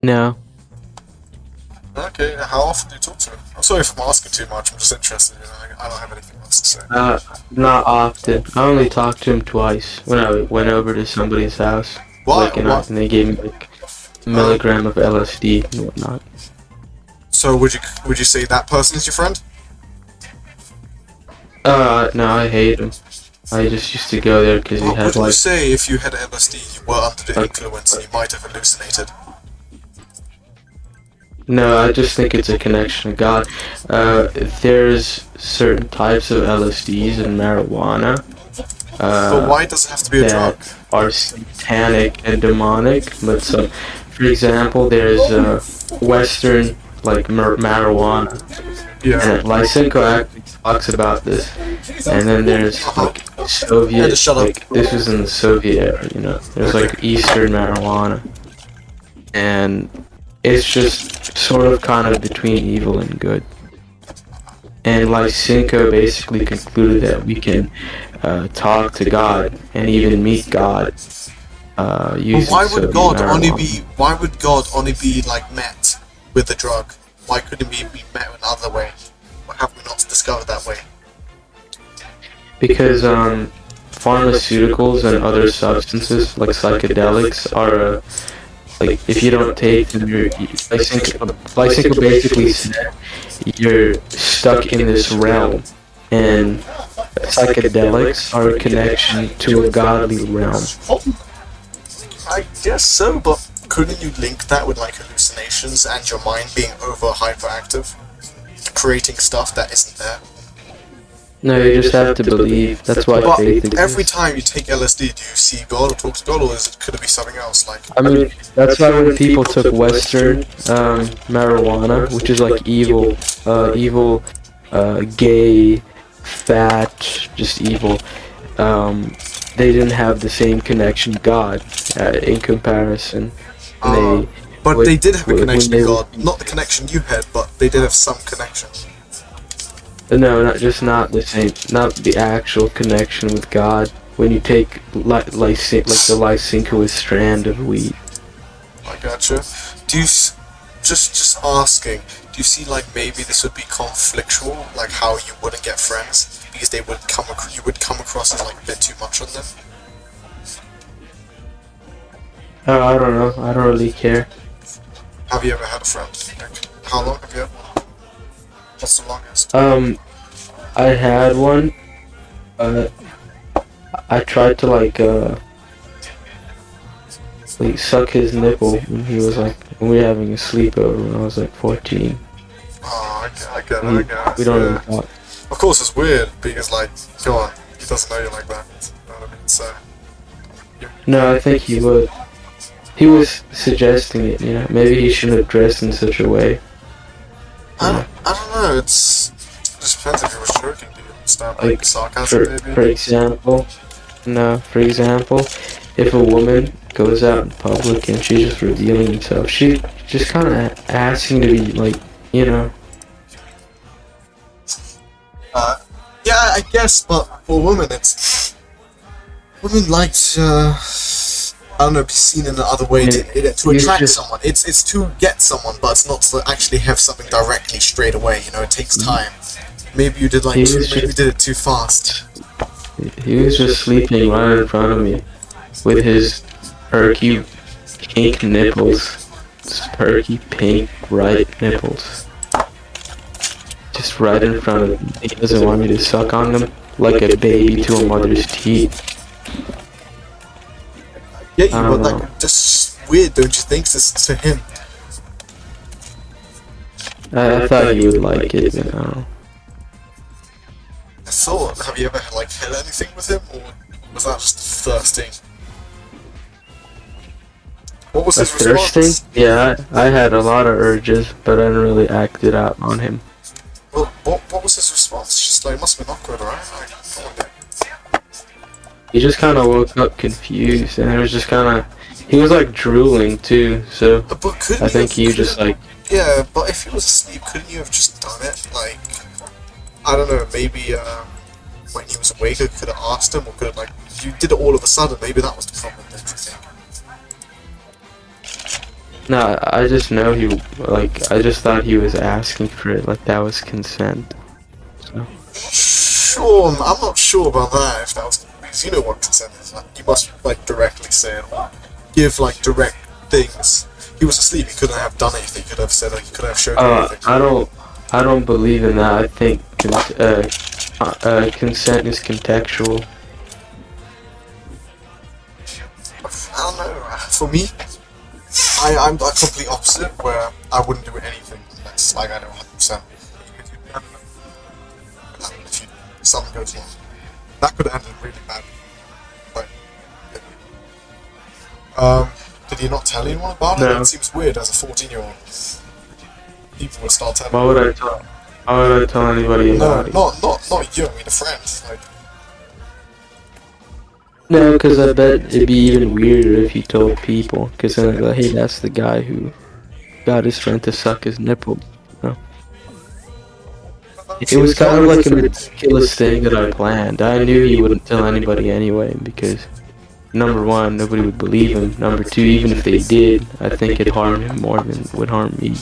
No, Okay, how often do you talk to him? I'm sorry if I'm asking too much, I'm just interested, you know, I don't have anything else to say. not often. I only talked to him twice when I went over to somebody's house, Why? like, What? and they gave me like a Uh, milligram of LSD and whatnot. so would you say that person is your friend? No, I hate him. I just used to go there because he But had wouldn't you like, say if you had LSD, you were under the like, influence and you might have hallucinated? no, I just think it's a connection to God. There's certain types of LSDs and marijuana, But why does it have to be a drug? that are satanic and demonic. But so, for example, there's Western like marijuana, Yeah. and Lysenko actually talks about this. And then there's like Yeah, Soviet, just shut up. like this was in the Soviet era, you know. There's like Eastern marijuana, and it's just sort of kind of between evil and good. And Lysenko basically concluded that we can talk to God and even meet God But using Soviet marijuana. why would God only be like met with the drug? Why couldn't he be met in another way? Why have we not discovered that way? Because pharmaceuticals and other substances like psychedelics are like if you don't take them, Lysenko basically said you're stuck in this realm, and psychedelics are a connection to a godly realm. I guess so, but couldn't you link that with like hallucinations and your mind being over hyperactive? Creating stuff that isn't there? No, you just have to believe. That's why But faith exists. every time you take LSD, do you see God or talk to God, or could it be something else? Like, I mean, that's why when people took Western marijuana, which is like gay, fat, just evil, they didn't have the same connection to God in comparison. And they but would- they did have a when connection they- to God. Not the connection you had, but they did have some connection. No, not the same, not the actual connection with God. When you take like the Lysenkoist strand of weed. I gotcha. Do you just asking? Do you see like maybe this would be conflictual, like how you wouldn't get friends because they would you would come across as like a bit too much on them? I don't know. I don't really care. Have you ever had a friend? Like, how long have you had one? What's the longest? I had one. I tried to like suck his nipple when he was like when we were having a sleepover when I was like 14. Oh, I get it. We don't Yeah. really talk. Of course, it's weird because like, come on, he doesn't know you like that. You know what I mean? So. No, I think he would. He was suggesting it, you know. Maybe he shouldn't have dressed in such a way. I don't know. It just depends if he was joking. Do you understand like Like, sarcasm for maybe? example, no, for example, if a woman goes out in public and she's just revealing herself, she's just kind of asking to be like, you know. Yeah, I guess, but for women, it's women like to, I don't know, be seen in another way to It's attract just- someone. It's to get someone, but it's not to actually have something directly straight away. You know, it takes time. Maybe you did like He too, was maybe you just- did it too fast. He was just sleeping right in front of me with his perky pink nipples. His perky pink bright nipples. Just right in front of me. He doesn't want me to suck on them like a baby to a mother's teeth. Yeah, you I but don't know. like just weird, don't you think? This to him. I thought he would like it, you know. I thought, have you ever like had anything with him, or was that just thirsting? What was The his first response? thing? Yeah, I had a lot of urges, but I didn't really act it out on him. Well, what was his response? Just like, it must have been awkward, right? Like, come on, dude. He just kind of woke up confused, and it was just kind of... He was like drooling too, so But couldn't I think you he just like... Yeah, but if he was asleep, couldn't you have just done it? Like, I don't know, maybe when he was awake, I could have asked him, or could have like, you did it all of a sudden. Maybe that was the problem. Don't you think? No, I just know he, like, I just thought he was asking for it, like that was consent. So. Sure, I'm not sure about that. If that was, because you know what consent is. Like, you must like directly say it, or give like direct things. He was asleep. He couldn't have done anything. He could have said, like, he could have showed you anything. I don't believe in that. I think consent is contextual. I don't know. For me, I'm the complete opposite, where I wouldn't do anything unless, like, I know 100%. If something goes wrong, that could have ended really bad. But, did he not tell anyone about it? No. It seems weird as a 14-year-old. People would start telling. Why would I tell anybody about it? not you. I mean, a friend. Like, No, because I bet it'd be even weirder if you told people. Because then they'd be like, hey, that's the guy who got his friend to suck his nipple. No. It was kind of like a ridiculous thing that I planned. I knew he wouldn't tell anybody anyway, because number one, nobody would believe him. Number two, even if they did, I think it'd harm him more than it would harm me.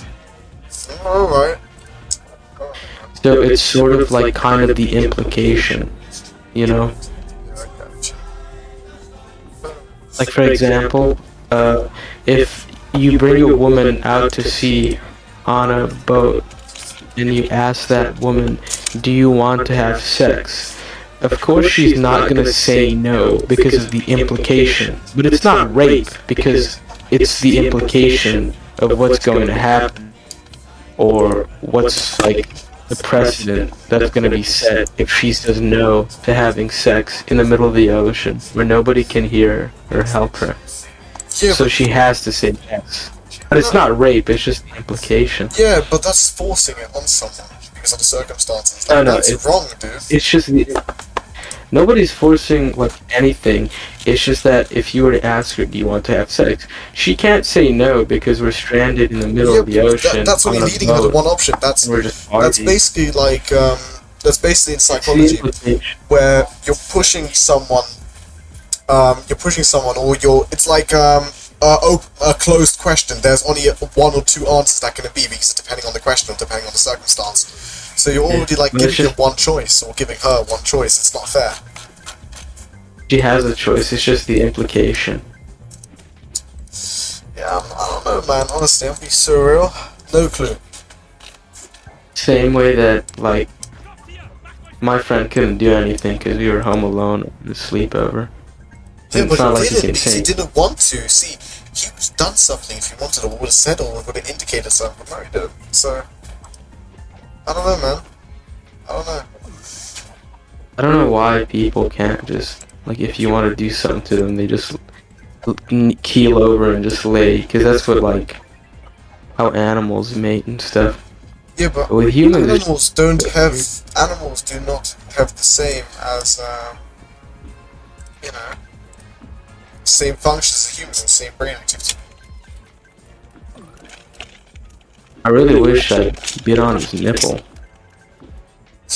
alright. So it's sort of like kind of the implication, you know? Like for example, if you bring a woman out to sea on a boat and you ask that woman, do you want to have sex? Of course she's not gonna say no because of the implication, but it's not rape because it's the implication of what's going to happen or what's like the precedent that's going to be set if she says no to having sex in the middle of the ocean where nobody can hear her or help her. Yeah, So she has to say yes. But it's not rape, it's just the implication. yeah, but that's forcing it on someone because of the circumstances. No, Like, no, that's wrong, dude. It's just nobody's forcing like anything. It's just that if you were to ask her, do you want to have sex? She can't say no because we're stranded in the middle Yeah, of the ocean. that's only on a leading her to boat. one option. That's We're just basically like that's basically in It's the psychology implication. where you're pushing someone, or it's like a closed question. There's only one or two answers that can be because it's depending on the question or depending on the circumstance. So you're already like But it's giving him just- one choice or giving her one choice. It's not fair. She has a choice, it's just the implication. Yeah, I don't know, man. Honestly, I'm being surreal. No clue. Same way that, like, my friend couldn't do anything because we were home alone on the sleepover. Yeah, And but it's not he like he didn't can because he say. didn't want to. See, he would have done something if he wanted or would have said or would have indicated something, but no, he didn't. So, I don't know, man. I don't know. I don't know why people can't just, like, if you want to do something to them, they just keel over and just lay. Because that's what, like, how animals mate and stuff. Yeah, but With humans, it's- animals do not have the same as, you know, same functions as humans and same brain activity. I really wish I'd bit on his nipple.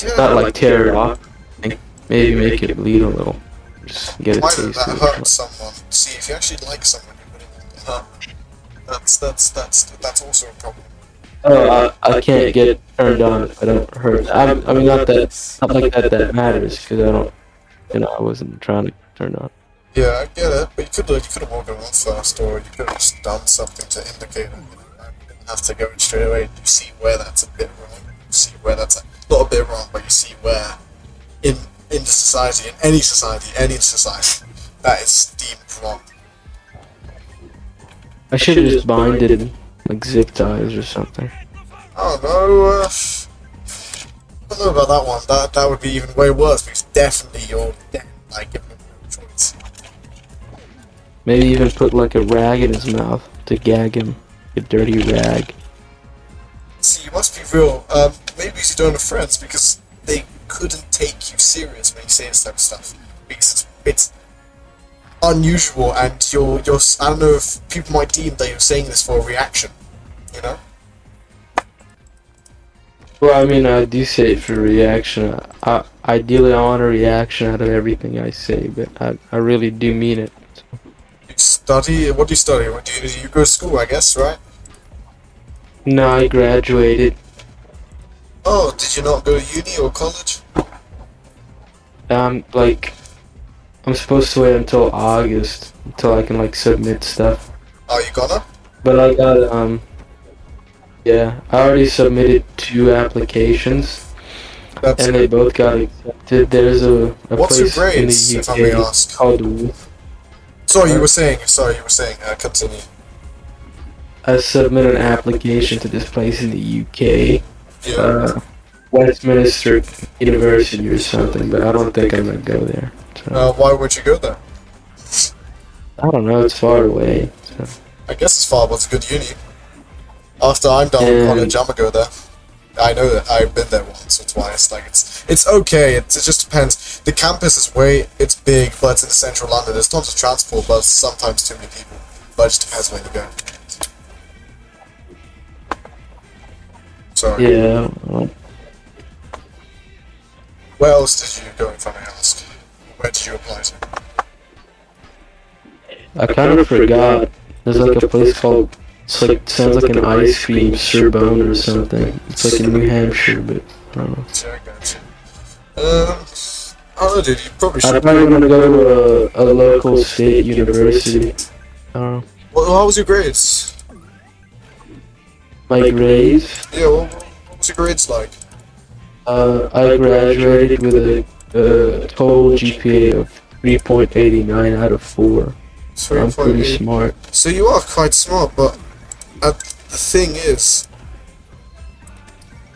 Yeah, Not like tear it off. Like, maybe make it bleed a little. Just get a why taste would that of hurt it. someone? See, if you actually like someone, you wouldn't hurt them. That's also a problem. Oh, I can't get turned on if I don't hurt. I mean, not like that matters, because I don't, I wasn't trying to turn on. Yeah, I get it, but you could have woken up first, or you could have just done something to indicate it. You didn't have to go in straight away. You see where that's a bit wrong. You see where that's not a bit wrong, but you see where in the society, in any society, that is deemed wrong. I should have just binded in, like, zip ties or something. I don't know. I don't know about that one. That would be even way worse because definitely you're like giving him no choice. Maybe even put like a rag in his mouth to gag him. A dirty rag. See, you must be real. Maybe you don't have friends because they couldn't take you serious when you say this type of stuff. Because it's unusual and you're I don't know if people might deem that you're saying this for a reaction. You know? Well, I mean, I do say it for reaction. Ideally, I want a reaction out of everything I say, but I really do mean it. study? What do you study? What do you go to school? I guess, right? No, I graduated. Oh, did you not go to uni or college? Like, I'm supposed to wait until August until I can like submit stuff. Are you gonna? But I got yeah, I already submitted 2 applications That's and they both got accepted. There's a What's your place in grades, the if I may UK ask? called Wolf. Sorry, you were saying. Sorry, you were saying. Continue. I submitted an application to this place in the UK, Yeah. Westminster University or something, but I don't think I'm gonna go there. So, Why would you go there? I don't know, it's far away. So. I guess it's far, but it's a good uni. After I'm done with college, I'm gonna go there. I know that I've been there once or twice. Like it's okay. It just depends. The campus is it's big, but it's in central London. There's tons of transport, but sometimes too many people. But it just depends where you go. Sorry. Yeah. Where else did you go, if I may ask? Where did you apply to? I kind of forgot. There's like a place called. It's like sounds like an ice cream Sorbonne or something. It's like in New Hampshire, but I don't know. Yeah, I got you. I don't know, dude. You probably I should. probably want to go to a local state university. I don't know. Well, how was your grades? My grades. Yeah, what was your grades like? I graduated with a total GPA of 3.89 out of 4. So I'm pretty smart. So you are quite smart, but the thing is,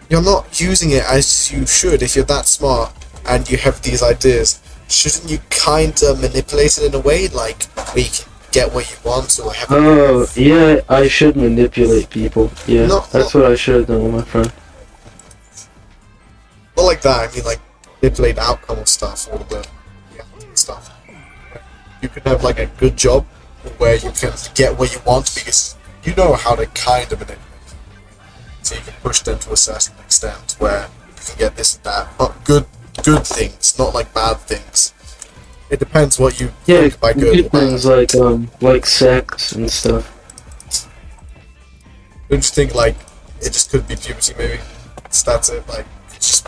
you're not using it as you should. If you're that smart and you have these ideas, shouldn't you kind of manipulate it in a way, like where you can get what you want or have? Oh, yeah, I should manipulate people. Yeah, that's what I should have done, my friend. Not like that. I mean, like manipulate the outcome of stuff or the stuff. You could have like a good job where you can get what you want because you know how to kind of manipulate. So you can push them to a certain extent where you can get this and that, but good things, not like bad things. It depends what you think by good things like sex and stuff. Don't you think like it just could be puberty maybe? That's it. Like it just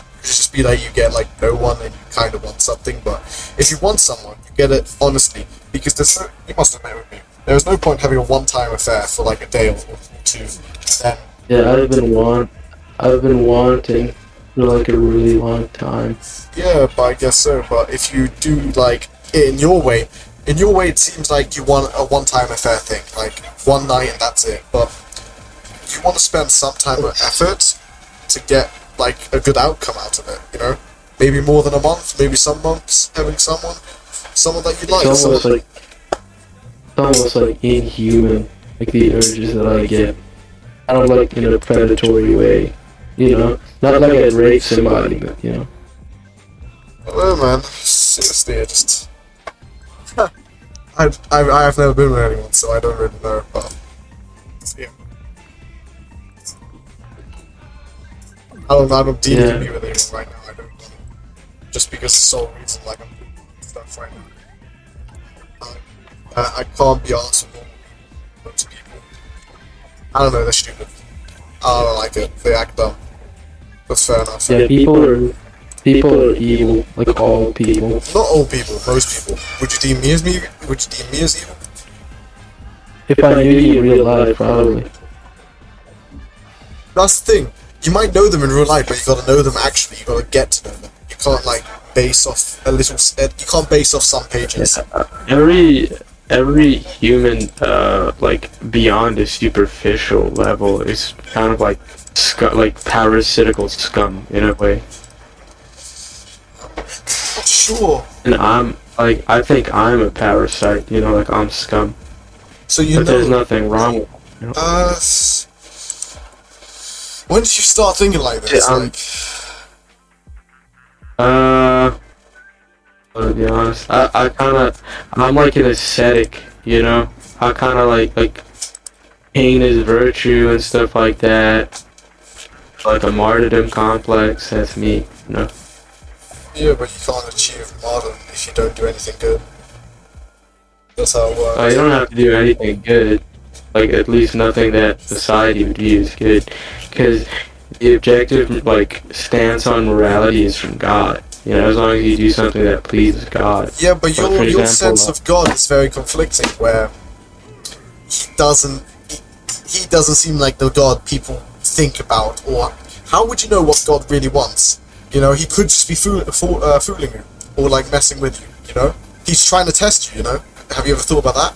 be like you get like no one and you kind of want something, but if you want someone, you get it honestly because you must admit with me, there's no point having a one-time affair for like a day or two. Then yeah, I've been wanting for like a really long time. Yeah, but I guess so. But if you do like it in your way it seems like you want a one-time affair thing, like one night and that's it. But you want to spend some time and effort to get like a good outcome out of it, you know? Maybe more than a month, maybe some months having someone that you like. It's almost like inhuman, like the urges that I get. I don't like in a predatory way, you know? Not like I'd rape somebody, but you know. Oh man, seriously, I just I have never been with anyone, so I don't really know. But yeah. I'm not dealing with anyone right now. I don't know. Just because the sole reason, like I'm doing stuff right now. I can't be asked for normal people. I don't know. They're stupid. I don't like it. They act dumb. That's fair enough. Yeah, people are evil, like all people. Not all people. Most people. Would you deem me as evil? If I knew you in real life, probably. That's the thing. You might know them in real life, but you gotta know them actually. You gotta get to know them. You can't like base off a little. You can't base off some pages. Every human, like beyond a superficial level, is kind of like like parasitical scum in a way. Sure. And I think I'm a parasite. You know, like I'm scum. So you but know. There's nothing wrong with it. You know? When did you start thinking like this? To be honest, I'm like an ascetic, you know? I kinda like pain is virtue and stuff like that. Like a martyrdom complex, that's me, you know? Yeah, but you can't achieve martyrdom if you don't do anything good. That's how it You works. don't have to do anything good. Like, at least nothing that society would view as good. Because the objective, like, stance on morality is from God. You know, as long as you do something that pleases God. Yeah, but Like, for your example, sense of God is very conflicting. Where he doesn't he doesn't seem like the God people think about. Or how would you know what God really wants? You know, he could just be fooling you or like messing with you. You know, he's trying to test you. You know, have you ever thought about that?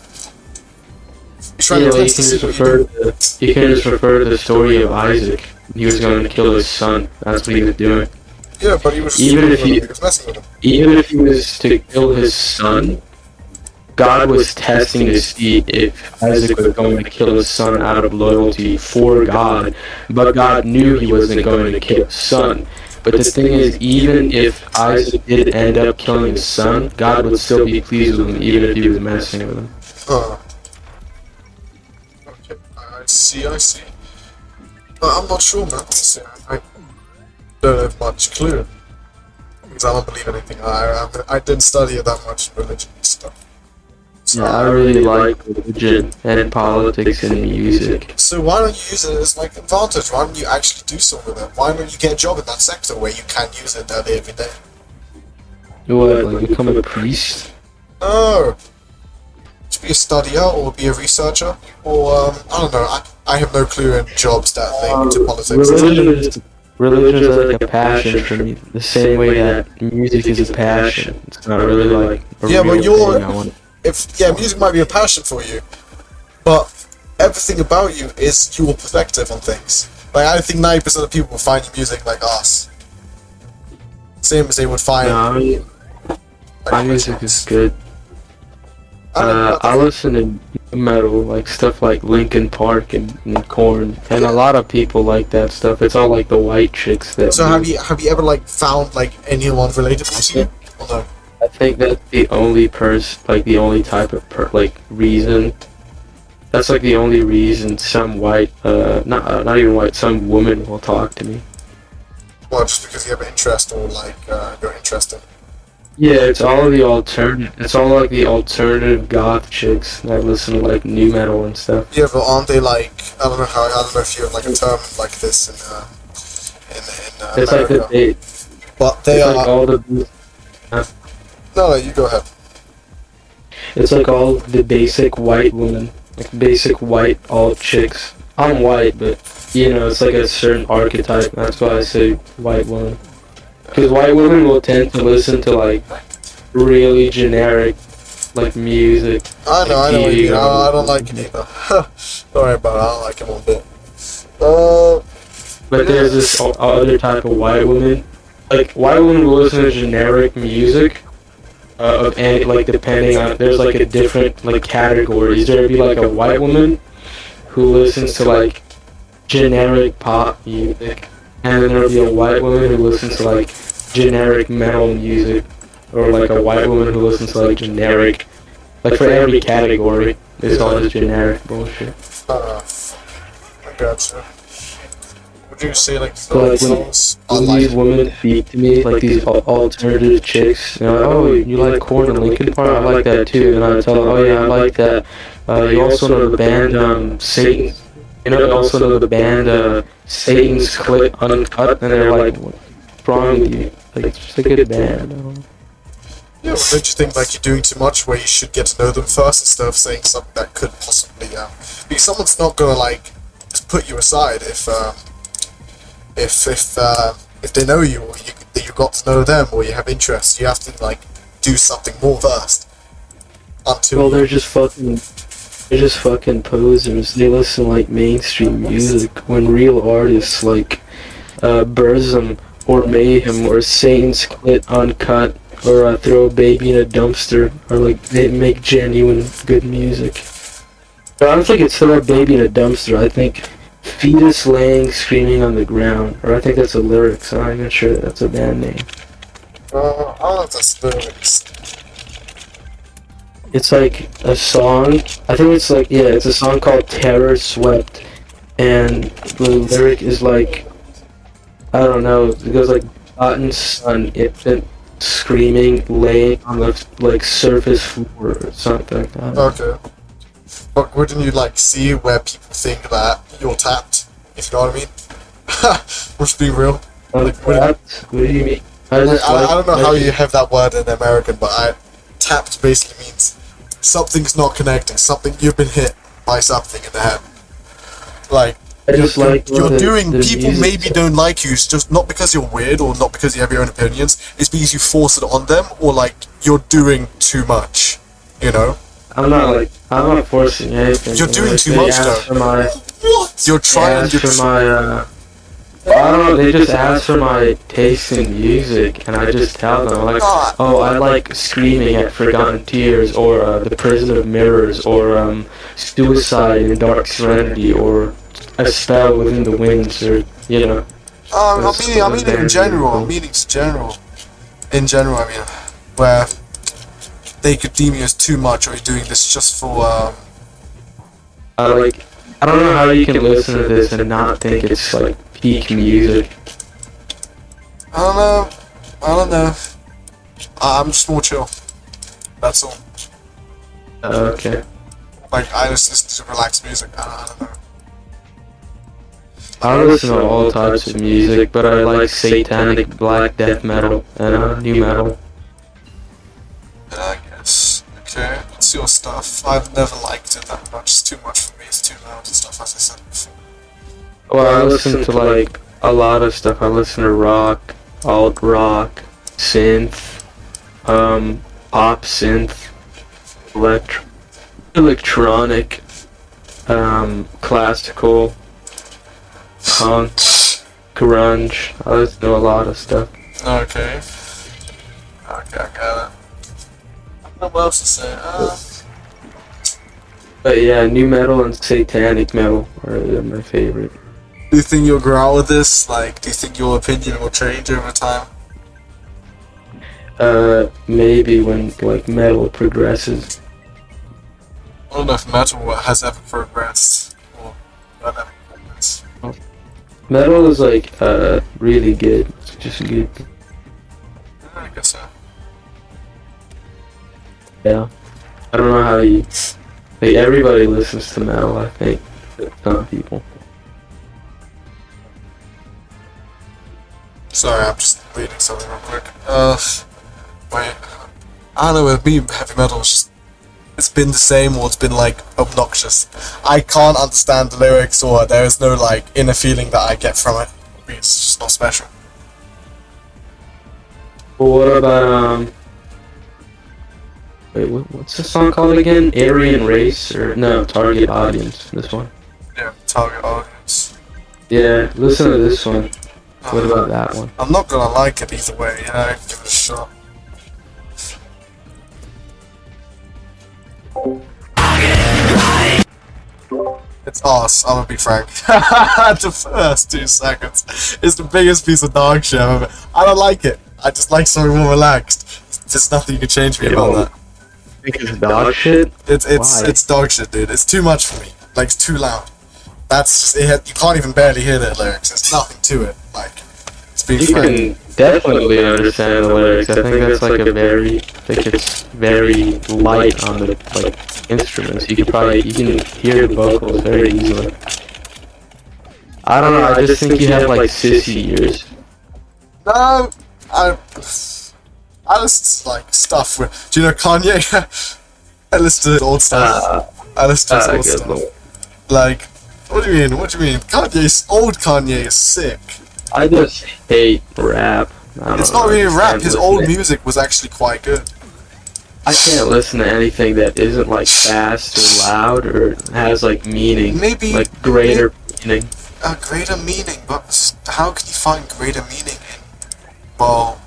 He's trying yeah, to well, you test to can see just what you refer do. to you can just refer to the story of Isaac. He was going to kill his son. That's what he was doing. Yeah, but he was just Even fooling if with him. he He was messing with him. even if he was to kill his son, God was testing to see if Isaac was going to kill his son out of loyalty for God, but God knew he wasn't going to kill his son. But the thing is, even if Isaac did end up killing his son, God would still be pleased with him, even if he was messing with him. Okay, I see, I see. But I'm not sure, man. Honestly, I don't have much clue. Because I don't believe anything. I didn't study it that much in religion and stuff. So, Yeah, I really like religion and politics and music. so why don't you use it as like advantage? Why don't you actually do something with it? Why don't you get a job in that sector where you can use it every day? What, like become a priest? No! To be a studier or be a researcher or I don't know. I have no clue in jobs that link to politics. Religion is like a passion for me. The same way that music is a passion. It's not really like a Yeah, but real thing I want. Music might be a passion for you, but everything about you is your perspective on things. Like I think 90% of people will find your music like us. Same as they would find No, like, my music is good. I don't know, I listen to nu metal, like stuff like Linkin Park and Korn, and a lot of people like that stuff. It's all like the white chicks that. So do. have you ever like found like anyone relatable to you? Or no? I think that's the only the only type of reason. That's like the only reason some white, not even white, some woman will talk to me. Well, just because you have an interest or like you're interested. Yeah, it's all like the alternative goth chicks that listen to like nu metal and stuff. Yeah, but aren't they like I don't know if you have like a term like this in It's like America. But they it's are like all the no, you go ahead. it's like all the basic white women, like basic white alt chicks. I'm white, but you know, it's like a certain archetype. That's why I say white woman. Because white women will tend to listen to like really generic like music. I know like what you TV mean. I don't like it either. Sorry about it. I don't like it one bit. But there's this other type of white woman. Like white women will listen to generic music. Of any, like depending on there's like a different like categories. There'd be like a white woman who listens to like generic pop music, and then there'll be a white woman who listens to like generic metal music, or like a white woman who listens to like generic, like for every category, it's all this generic bullshit. I gotcha. Would you say like So like songs are when like these women speak to me, like these alternative chicks, you know, oh, you like Korn and Linkin Park? I like that too. And I tell them, oh yeah, I like that. You also know the band Satan. You know, you also know the band Satan's Clip Uncut, and they're like, what's wrong with you? Like, it's just a good band. I don't know. yeah, well, don't you think like you're doing too much where you should get to know them first instead of saying something that could possibly because someone's not gonna like just put you aside if they know you or you got to know them or you have interest, you have to like do something more first. Until Well, they're just fucking posers. They listen to, like mainstream music when real artists like Burzum or Mayhem or Satan's Clit Uncut or Throw a Baby in a Dumpster or like they make genuine good music. But I don't think it's Throw a Baby in a Dumpster. I think Fetus Laying Screaming on the Ground, or I think that's a lyric, so I'm not even sure that's a band name. I don't know if that's lyrics. It's like a song, I think it's like, yeah, it's a song called Terror Swept, and the lyric is like, I don't know, it goes like, Rotten Sun, screaming, laying on the like surface floor or something. I don't know. Okay. But wouldn't you like see where people think that you're tapped? If you know what I mean? Let's be real. Like, What do you mean? I don't know how you have that word in American, but tapped basically means something's not connecting. Something you've been hit by something in the head. Like I just like you're the doing. People music maybe stuff. don't like you. It's just not because you're weird or not because you have your own opinions. It's because you force it on them, or like you're doing too much. You know. I'm not forcing anything. You're doing Like, too they much, ask though. For my, You're they trying. ask for my I don't know, they just ask for my taste in music, and I just tell them, like, oh, I like Screaming at Forgotten Tears, or The Prison of Mirrors, or Suicide in Dark Serenity, or A Spell Within the Winds, or, you know. I mean in general. In general, I mean, where they could deem you as too much, or you're doing this just for. I don't know how you can listen to this and not think it's, like, peak music. I don't know. I'm just more chill. That's all. Okay. Like I just listen to relaxed music. I don't know. I listen to all types of music, but I like satanic black death metal and new metal. I guess. Okay, it's your stuff. I've never liked it that much. It's too much for me. It's too loud and stuff, as I said before. Well, I listen to like a lot of stuff. I listen to rock, alt rock, synth, pop synth, electronic, classical, punk, grunge. I listen to a lot of stuff. Okay. Okay, I got it. I don't know what else to say. But yeah, new metal and satanic metal are my favorite. Do you think you'll grow out with this? Like, do you think your opinion will change over time? Maybe when like metal progresses. I don't know if metal has ever progressed. Or not ever progressed. Metal is like really good. It's just good. I guess so. Yeah. I don't know how you. Like everybody listens to metal. I think. Some people. Sorry, I'm just reading something real quick. Wait. I don't know, with me, heavy metal is just, it's been the same or it's been like obnoxious. I can't understand the lyrics or there is no like inner feeling that I get from it. It's just not special. But what about wait, what's the song called again? Aryan Race or no? Target Audience. This one. Yeah, target audience. Yeah, listen to this one. What about that one? I'm not gonna like it either way, you know, give it a shot. It's arse, I'm gonna be frank. The first 2 seconds is the biggest piece of dog shit I've ever. I don't like it. I just like something more relaxed. There's nothing you can change me about that. Think it's dog shit? It's dog shit, dude. It's too much for me. Like, it's too loud. That's just it. You can't even barely hear the lyrics. There's nothing to it. Like, it's being You frank. can definitely understand the lyrics. I think that's like it's very light on the like instruments. You can hear the vocals very easily. I don't know. I just think you have like sissy ears. No, I listen to like stuff with. Do you know Kanye? I listen to his old stuff. I listen to his old stuff. Like, what do you mean? What do you mean? Old Kanye is sick. I just hate rap. It's not really rap. His old music was actually quite good. I can't listen to anything that isn't like fast or loud or has like meaning. Maybe like greater meaning. A greater meaning, but how can you find greater meaning in, well,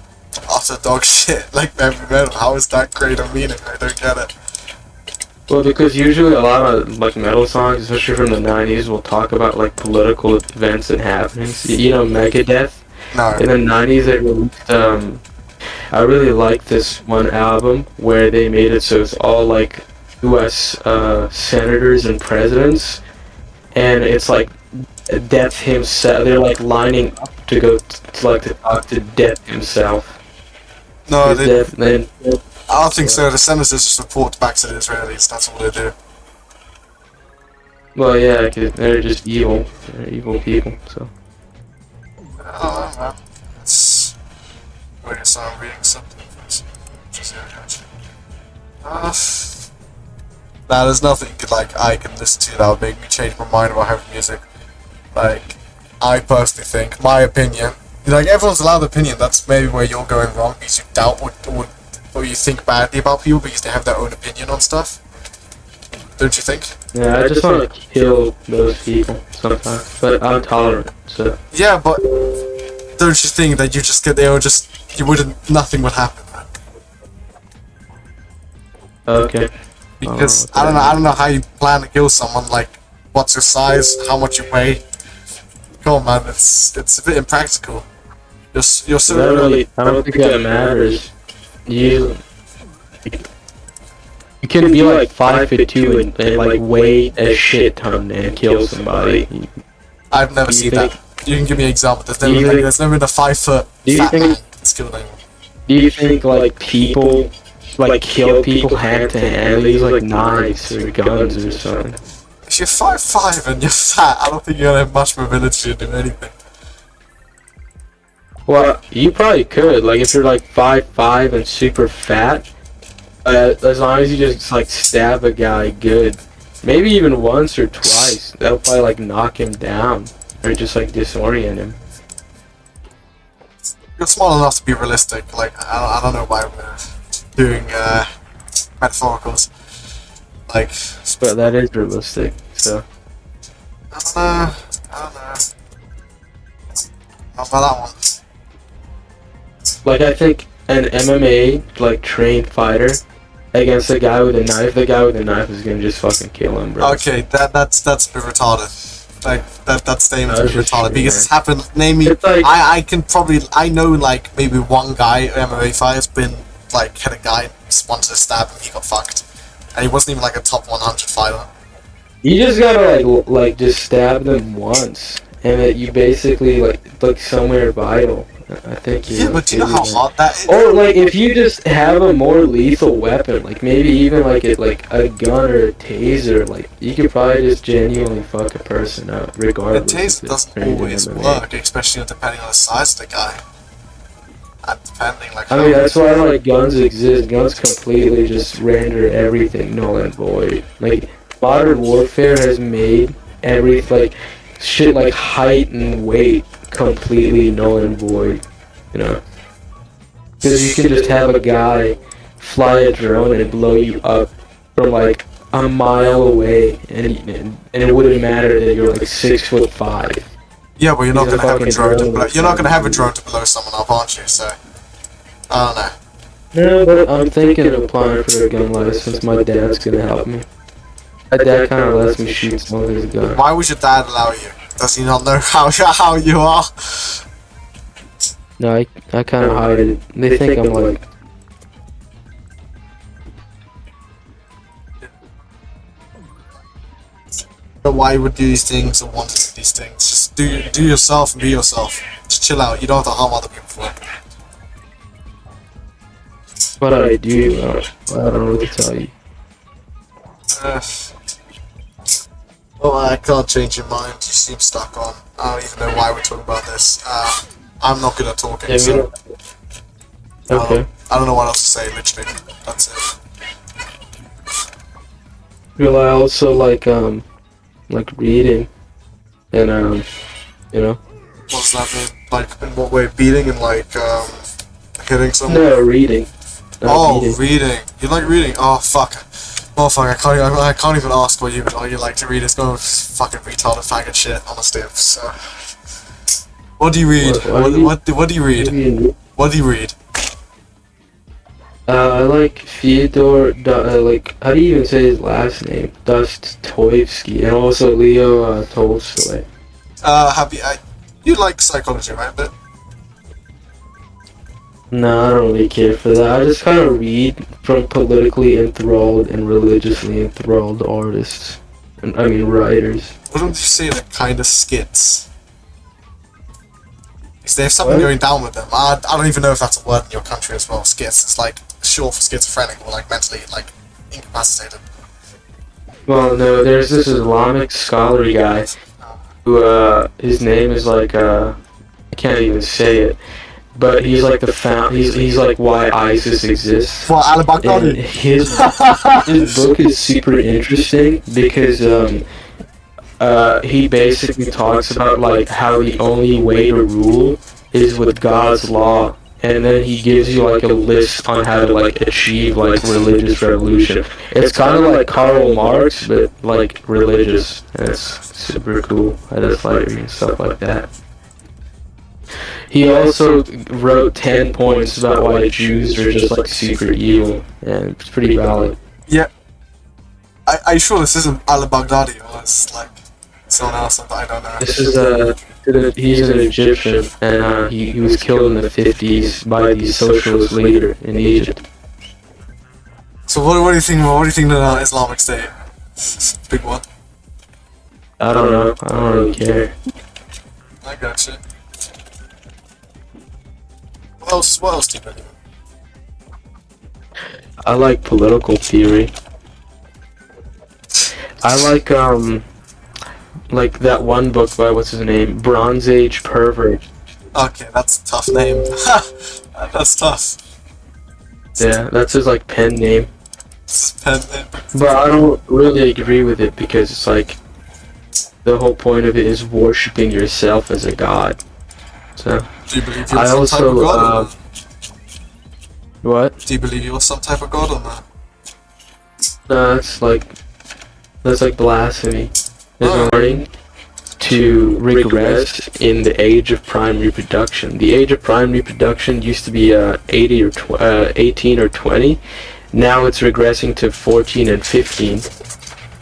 utter dog shit like heavy metal? How is that greater meaning? I don't get it. Well, because usually a lot of like metal songs, especially from the 90s, will talk about like political events and happenings. You know, Megadeth. No. In the 90s, they released. I really like this one album where they made it so it's all like U.S. Senators and presidents, and it's like Death himself. They're like lining up to go to talk to Death himself. No, they. Then I don't think so. The senators just report back to the Israelis. That's all they do. well, yeah, 'cause they're just evil. They're evil people. So Oh, man. It's. Wait, so I'm reading something. Just nah, there's nothing like I can listen to that would make me change my mind about heavy music. Like, I personally think, my opinion, like everyone's allowed opinion. That's maybe where you're going wrong because you doubt or you think badly about people because they have their own opinion on stuff. Don't you think? yeah, I just want to kill those people sometimes, but I'm tolerant. So Yeah, but don't you think that you just get there or just you wouldn't nothing would happen? okay. Because I don't know how you plan to kill someone. Like, what's your size? How much you weigh? Come on, man, it's a bit impractical. You're so I don't think that matters. You can be like 5'2" and like weigh a shit ton and kill somebody. I've never Do you seen that. You can give me an example. There's never been a 5 foot Do you fat think- man that's killed anyone. Do you think like people like kill people hand to hand? They use like knives or guns or something. If you're 5'5" and you're fat, I don't think you're gonna have much mobility to do anything. Well, you probably could. Like if you're like 5'5" and super fat, as long as you just like stab a guy good, maybe even once or twice, that'll probably like knock him down or just like disorient him. You're small enough to be realistic. Like, I don't know why we're doing metaphoricals. Like, But that is realistic. So I don't know. How about that one? like I think an MMA like trained fighter against a guy with a knife, the guy with a knife is gonna just fucking kill him, bro. Okay, that's a bit retarded. Like that statement's a That's bit just retarded true, because man. it's happened. Name me. It's like- I know like maybe one guy MMA fighter's been like had a guy just wanted to stab him, he got fucked, and he wasn't even like a top 100 fighter. You just gotta like just stab them once, and that you basically like somewhere vital. I think you're Yeah, but do you know how okay with hard that is? that. Or like if you just have a more lethal weapon, like maybe even like a gun or a taser, like you could probably just genuinely fuck a person up, The regardless. taste if it's doesn't trained in always MMA. work, especially depending on the size of the guy. And depending like I mean, that's why like guns exist. Guns completely just render everything null and void. Like modern warfare has made every like shit like height and weight completely null and void. You know, because you can just have a guy fly a drone and blow you up from like a mile away, and it wouldn't matter that you're like 6'5". yeah, but you're not He's a gonna have a fucking drone. drone. You're not gonna have a drone to blow someone up, aren't you? So I don't know. No, but I'm thinking of applying for a gun license. My dad's gonna help me. My dad kind of lets me shoot some of his guns. Why would your dad allow you? Does he not know how you are? No, I kind of hide it. They think I'm like, Why you would do these things or want to do these things? Just do yourself and be yourself. Just chill out. You don't have to harm other people for it. what I do. I don't know what to tell you. Well, I can't change your mind. You seem stuck on. I don't even know why we're talking about this. I'm not good at talking, Yeah, we so don't- Okay. I don't know what else to say. Literally, that's it. Well, I also like reading, and you know. What does that mean? Like, in what way? Beating and like hitting someone? No, reading. Not Oh, reading. reading. You like reading? Oh fuck. Oh fuck. I can't even ask what you like to read. It's going to fucking retarded faggot shit. Honestly, so. What do you read? What do you read? What do you read? I like Fyodor, like, how do you even say his last name? Dostoevsky, and also Leo Tolstoy. You like psychology, right? But No, I don't really care for that. I just kind of read from politically enthralled and religiously enthralled artists. I mean, writers. wouldn't you say they're kind of skits? they have something What? going down with them. I don't even know if that's a word in your country as well. Schiz. It's like short for schizophrenic or like mentally like incapacitated. Well, no, there's this Islamic scholarly guy who, his name is like, I can't even say it, but he's like he's like why ISIS exists. Well, Al And Baghdadi. his book is super interesting because, he basically talks about like how the only way to rule is with God's law, and then he gives you like a list on how to like achieve like religious revolution. It's kind of like Karl Marx, but like religious. And it's super cool. I just like reading stuff like that. He also wrote 10 points about why Jews are just like super evil, and it's pretty valid. Yeah. Are you sure this isn't Al Baghdadi or it's like someone else that I don't know? This is he's an Egyptian, and he was killed in the 50s by the socialist leader in Egypt. So what do you think? What do you think of Islamic State? Big one. I don't know. I don't really care. I gotcha. What else do you believe in? I like political theory. I like that one book by what's his name, Bronze Age Pervert. Okay, that's a tough name. That's tough. Yeah, that's his like pen name. This is pen name. But I don't really agree with it because it's like the whole point of it is worshiping yourself as a god. So Do you believe you're I some type of also god? Or what? do you believe you're some type of god or not? No, that's like blasphemy. There's Oh. learning to regress in the age of prime reproduction. The age of prime reproduction used to be 18 or 20. Now it's regressing to 14 and 15,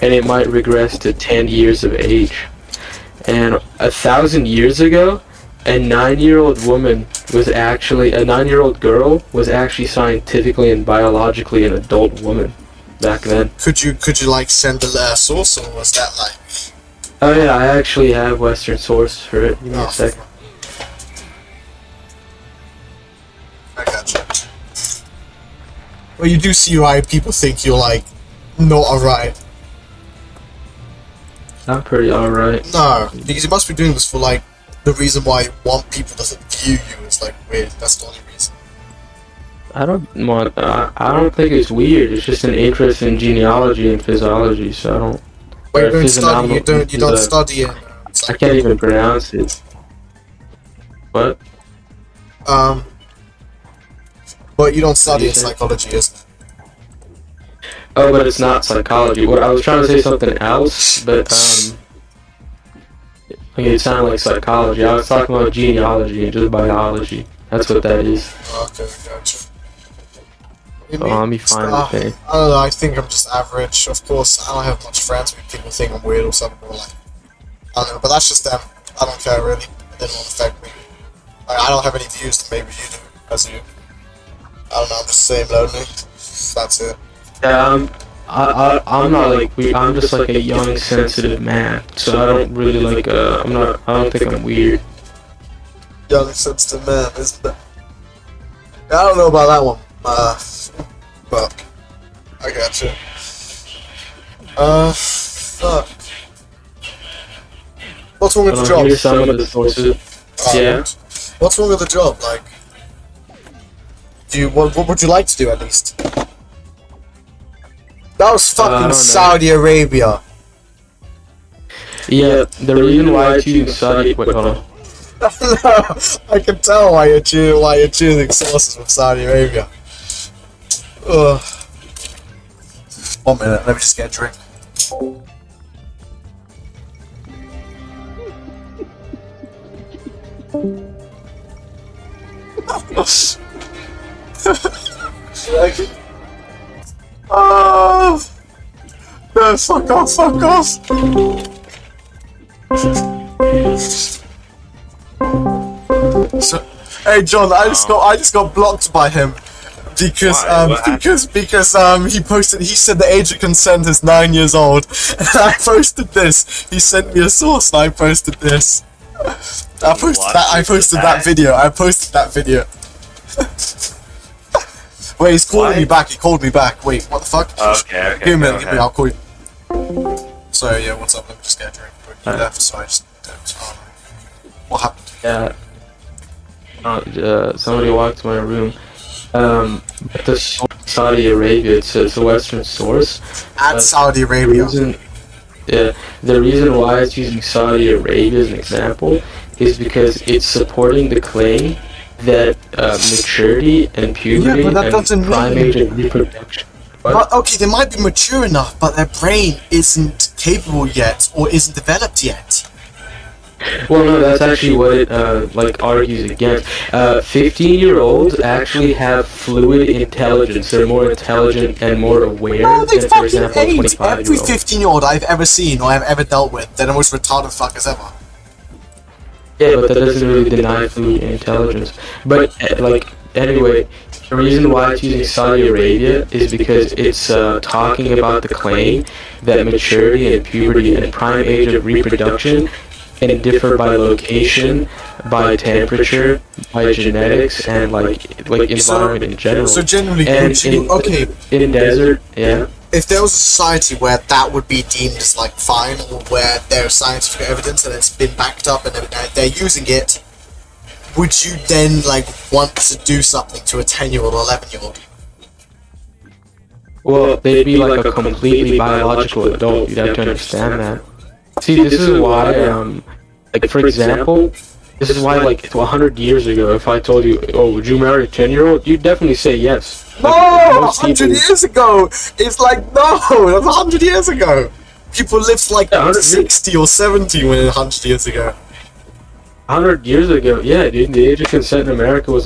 and it might regress to 10 years of age. And 1,000 years ago, a 9-year-old girl was actually scientifically and biologically an adult woman back then. Could you like send the source or was that like? Oh yeah, I actually have Western source for it. Give me a sec. I gotcha. Well, you do see why people think you're like not alright. I'm pretty alright. No, because you must be doing this for like the reason why you want people to view you as like weird. That's the only reason. I don't think it's weird. It's just an interest in genealogy and physiology. So I don't. But you or don't study. You don't physiognomy- study it. I can't even pronounce it. What? But you don't study you in say? psychology, is it? Oh, but it's not psychology. What I was trying to say something else, but like it sounded like psychology. I was talking about genealogy and just biology. That's what that is. Okay, gotcha. You Oh, I'll be fine with it. I don't know, I think I'm just average. Of course, I don't have much friends with people think I'm weird or something, or like, I don't know, but that's just them. I don't care really. It didn't affect me. Like, I don't have any views that maybe you do, as you. I don't know, I'm just saying lonely. That's it. Yeah, I'm not like weird. I'm just like a young, sensitive man. So I don't really like. I don't think I'm weird. Young, sensitive man, isn't it? Yeah, I don't know about that one. But I gotcha. Fuck. What's wrong with the job? Here's some of the sources. Yeah. What's wrong with the job? Like, what would you like to do at least? That was I don't fucking know. Saudi Arabia. Yeah, the reason why I choose Saudi. Wait, hold on. No, I can tell why you're choosing sources from Saudi Arabia. Ugh. 1 minute, let me just get a drink. Oh, no, fuck off, fuck off. So, hey John, I just got blocked by him because he said the age of consent is 9 years old, and I posted this. He sent me a source, and I posted this. I posted that video. I posted that video. Wait, he's calling me back. He called me back. Wait, what the fuck? Okay. Give me a minute. I'll call you. So yeah, what's up? Let me just get a drink. He left, so I just. What happened? Yeah. Somebody walked to my room. But the Saudi Arabia, it's a Western source. At Saudi Arabia. The reason why it's using Saudi Arabia as an example is because it's supporting the claim that maturity and puberty and prime age of reproduction. But okay, they might be mature enough, but their brain isn't capable yet or isn't developed yet. Well, no, that's actually what it argues against. 15-year-olds actually have fluid intelligence. They're more intelligent and more aware No, they than, for fucking example, a ate 25-year-old. every 15-year-old I've ever seen or I've ever dealt with. They're the most retarded fuckers ever. Yeah, but that doesn't really deny fluid intelligence. But, anyway, the reason why it's using Saudi Arabia is because it's talking about the claim that maturity and puberty and prime age of reproduction can differ by location, by temperature, by genetics, and environment in general. So generally, And in desert, yeah. if there was a society where that would be deemed as like fine, or where there's scientific evidence and it's been backed up and they're using it, would you then like want to do something to a 10-year-old or 11-year-old? Well, they'd be like a completely biological adult. You'd have to understand that. See, this is why, for example, this is why, 100 years ago, if I told you, oh, would you marry a 10-year-old? You'd definitely say yes. No, 100 years ago! It's like, no, that's 100 years ago! People lived like 60 or 70 when 100 years ago. 100 years ago, yeah, dude, the age of consent in America was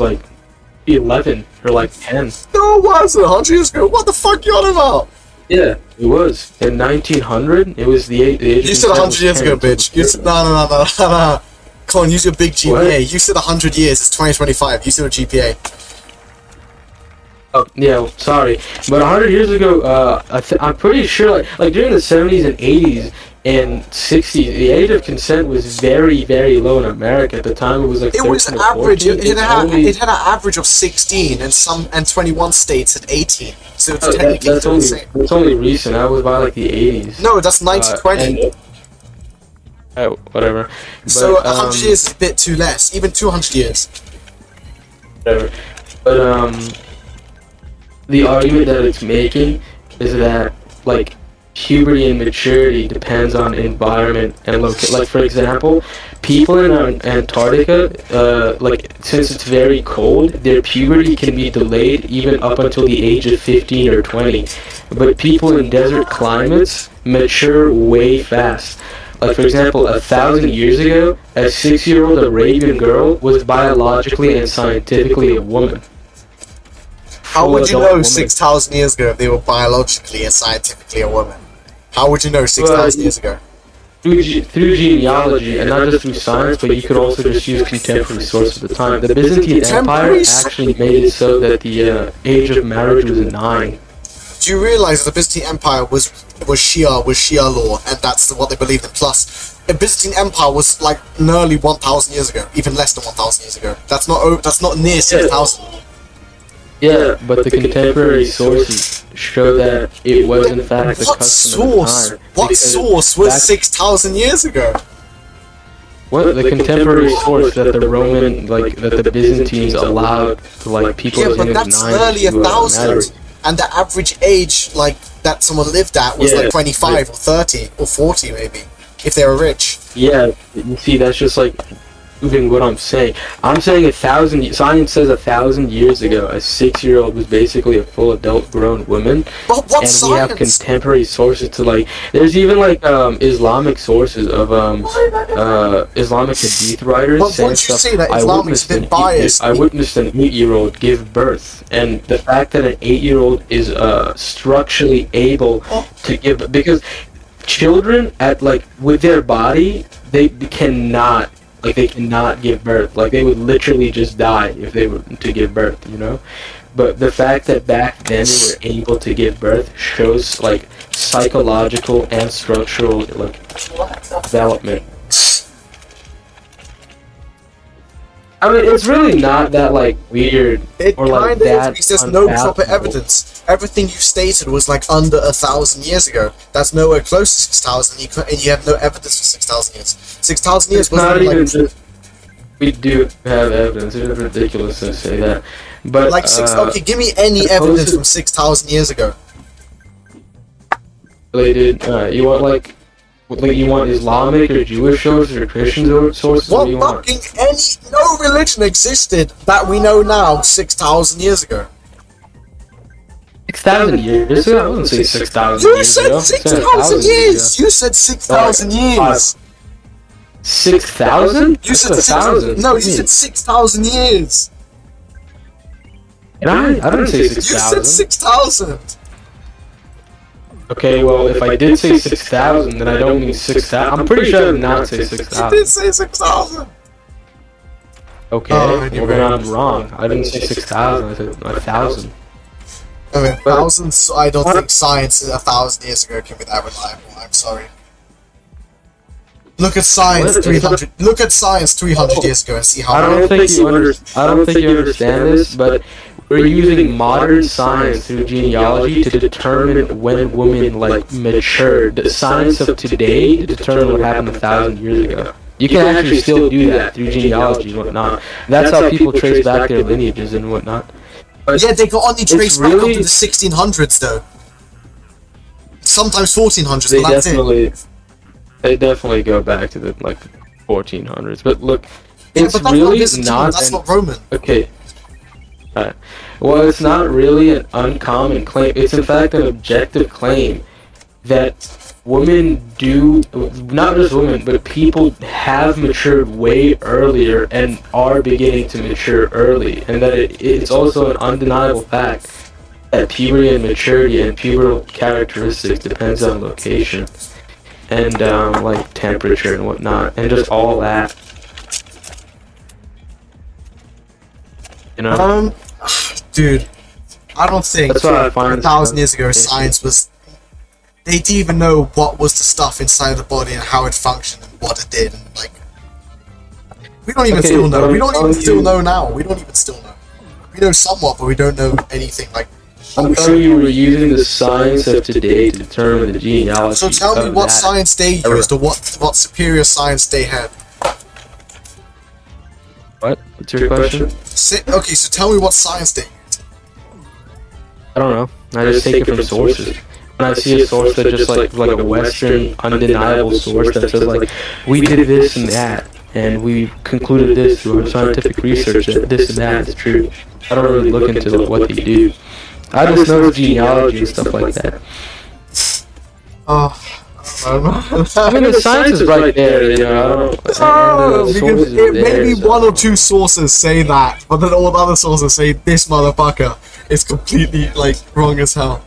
11 or 10. No, it wasn't 100 years ago. What the fuck you on about? Yeah, it was. In 1900, it was the age You of said consent 100 was years 10. ago, bitch. You said, no. Come on, use your big GPA. What? You said 100 years, it's 2025. You said a GPA. Oh, yeah, well, sorry. But 100 years ago, I'm pretty sure, during the 70s and 80s and 60s, the age of consent was very, very low in America. At the time, it was It 13 was or average. 14. It had an average of 16, and 21 states had 18. So it's Oh, technically that's the only same. that's only recent. I was by the 80s. No, that's 1920. Whatever. So But, 100 years is a bit too less. Even 200 years. Whatever. But the argument that it's making is that puberty and maturity depends on environment and location. For example, people in Antarctica, since it's very cold, their puberty can be delayed even up until the age of 15 or 20. But people in desert climates mature way fast. For example, 1,000 years ago, a 6-year-old Arabian girl was biologically and scientifically a woman. How would you Full-adult know woman. 6,000 years ago if they were biologically and scientifically a woman? How would you know 6,000 years ago? Through genealogy, and not just through science, but you could also just use contemporary sources at the time. The Byzantine Empire actually made it so that the age of marriage was 9. Do you realize that the Byzantine Empire was Shia law, and that's what they believed in? Plus, the Byzantine Empire was nearly 1,000 years ago, even less than 1,000 years ago. That's not near 6,000. Yeah, but the contemporary sources show that it was in fact the custom of the time. What Because source was back- 6,000 years ago? What the contemporary source that the Roman, that the Byzantines allowed people Yeah, as but young as that's 9 nearly to marry. 1,000. And the average age that someone lived at was Yeah, 25 or 30 or 40 maybe, if they were rich. Yeah, you see, that's just proving what I'm saying. I'm saying 1,000. Science says 1,000 years ago, a 6-year-old was basically a full adult grown woman. But what And science? we have contemporary sources to there's even Islamic sources of Islamic hadith writers But saying won't you stuff. say that I Islamic's witnessed been biased? I witnessed an 8-year-old give birth, and the fact that an 8-year-old is structurally able to give, because children with their body, they cannot give birth. They would literally just die if they were to give birth, But the fact that back then they were able to give birth shows psychological and structural development. I mean, it's really not that like weird It or like kind of is that. because there's no proper unfathomable. evidence. Everything you stated was like under 1,000 years ago. That's nowhere close to 6,000, and you have no evidence for 6,000 years. 6,000 years It's not wasn't even like just. We do have evidence. It's ridiculous to say that, but like six. Okay, give me any evidence from 6,000 years ago. They did. You want like you want Islamic or Jewish sources or Christian sources? What What do you want? fucking no religion existed that we know now 6,000 years ago. 6,000 years ago? I wouldn't say 6,000 You years said ago. 6,000 years. You said 6,000 years. 6,000? You said 6,000. No, you said 6,000 years. And I didn't say You said 6,000. 6,000. Okay, well, if I did say 6,000, then I don't mean 6,000. I'm pretty sure I did not say You 6,000. did say 6,000. Okay, Oh, well anyway. then I'm wrong. I didn't say 6,000, I said 1,000. I mean, But- thousands. I don't think science 1,000 years ago can be that reliable. I'm sorry. Look at science What? 300. Look at science 300 years ago and see how. I don't think you understand this, but we're using modern science through genealogy to determine when women like matured. The science of today to determine what happened 1,000 years ago. You can actually still do that through genealogy and whatnot. That's how people trace back their lineages and whatnot. But Yeah, they can only trace back up really- to the 1600s though. Sometimes 1400s, they but that's it. definitely go back to the like 1400s. But look, Yeah, it's but that's really not Byzantine. not That's an not Roman. Okay. Alright. Well, it's not really an uncommon claim. It's in fact an objective claim that women do, not just women, but people have matured way earlier and are beginning to mature early. And that it's also an undeniable fact that puberty and maturity and pubertal characteristics depends on location and like temperature and whatnot, and just all that. You know? Dude, I don't think That's why I find 1,000 years ago this- science was. They didn't even know what was the stuff inside the body and how it functioned and what it did. And like, we don't even Okay, still know. but We I'm don't even telling still you- know now. We don't even still know. We know somewhat, but we don't know anything. Like, I'm telling you, we're using the science of today to determine the genealogy. so tell me of what that. science they era. used or what superior science they had. What? What's your question? Okay, so tell me what science they used. I don't know. I just take it from sources. When I see a source that just like a Western undeniable source that says like we did this and that and we concluded this through our scientific research that this and that is true. I don't really look into what they do. I just know genealogy and stuff like that. Oh, I mean, the science is right there, you know. I don't. Oh, and the because sources are there, maybe so- one or two sources say that, but then all the other sources say this motherfucker is completely like wrong as hell.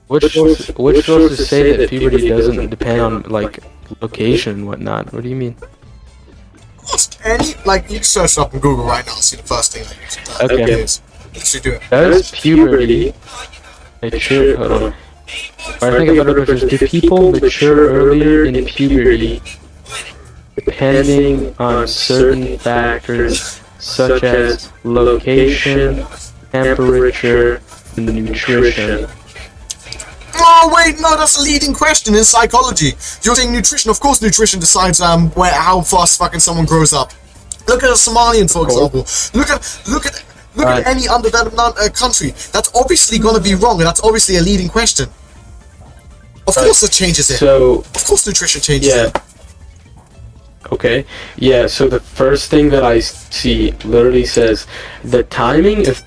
Which sources say that puberty doesn't depend on like location and whatnot? What do you mean? Any like you can search it up on Google right now and see the first thing that you Okay. is. You should do it. Does puberty mature? Hold on. I think a better question is: do people mature earlier in puberty, depending on certain factors such as location, temperature, and nutrition? Oh wait, no, that's a leading question in psychology. You're saying nutrition. Of course, nutrition decides how fast fucking someone grows up. Look at a Somalian, for example. Look at any underdeveloped country. That's obviously gonna be wrong, and that's obviously a leading question. Of course, it changes it. So Of course, nutrition changes yeah. it. Okay. Yeah. So the first thing that I see literally says the timing of